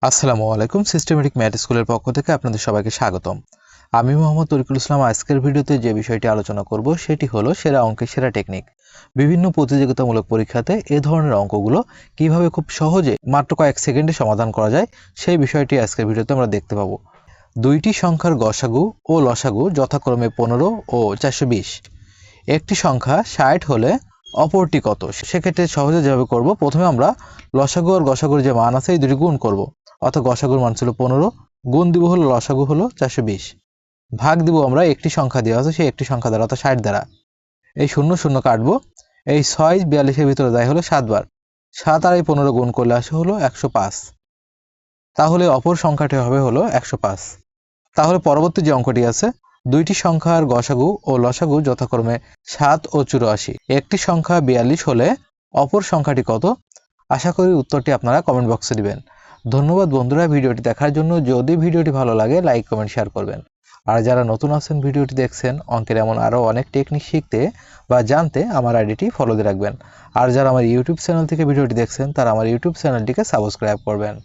আসসালামু আলাইকুম। Systematic math স্কুলের পক্ষ থেকে আপনাদের সবাইকে স্বাগতম। আমি মোহাম্মদ তরিকুল ইসলাম। আজকের ভিডিওতে যে বিষয়টি আলোচনা করব সেটি হলো সেরা অঙ্কের সেরা টেকনিক। বিভিন্ন প্রতিযোগিতামূলক পরীক্ষাতে এ ধরনের অঙ্কগুলো কিভাবে খুব সহজে মাত্র কয়েক সেকেন্ডে সমাধান করা যায় সেই বিষয়টি আজকের ভিডিওতে আমরা দেখতে পাবো। দুইটি সংখ্যার গসাগু ও লসাগু যথাক্রমে 15 ও 420। একটি সংখ্যা 60 হলে অপরটি কত? সেক্ষেত্রে সহজে যেভাবে করব, প্রথমে আমরা লসাগু আর গসাগুর যে মান আছে এই দুটি গুণ করব। অর্থাৎ গসাগুর মান ছিল 15, গুণ দিব হলো লসাগু হলো 420, ভাগ দিব আমরা একটি সংখ্যা দেওয়া আছে সেই একটি সংখ্যা দ্বারা অর্থাৎ 60 দ্বারা। এই শূন্য শূন্য কাটবো। এই 6 42-এর ভিতরে যায় হলো 7 বার। 7 আর এই 15 গুণ করলে আসে হলো 105। তাহলে অপর সংখ্যাটি হবে হলো 105। তাহলে পরবর্তী যে অঙ্কটি আছে, দুইটি সংখ্যার গসাগু ও লসাগু যথাক্রমে 7 ও 84। একটি সংখ্যা 42 হলে অপর সংখ্যাটি কত? আশা করি উত্তরটি আপনারা কমেন্ট বক্সে দিবেন। ধন্যবাদ বন্ধুরা ভিডিওটি দেখার জন্য। যদি ভিডিওটি ভালো লাগে লাইক কমেন্ট শেয়ার করবেন। আর যারা নতুন আছেন ভিডিওটি দেখছেন, অঙ্কের এমন আরও অনেক টেকনিক শিখতে বা জানতে আমার আইডিটি ফলো দিয়ে রাখবেন। আর যারা আমার ইউটিউব চ্যানেল থেকে ভিডিওটি দেখছেন তারা আমার ইউটিউব চ্যানেলটিকে সাবস্ক্রাইব করবেন।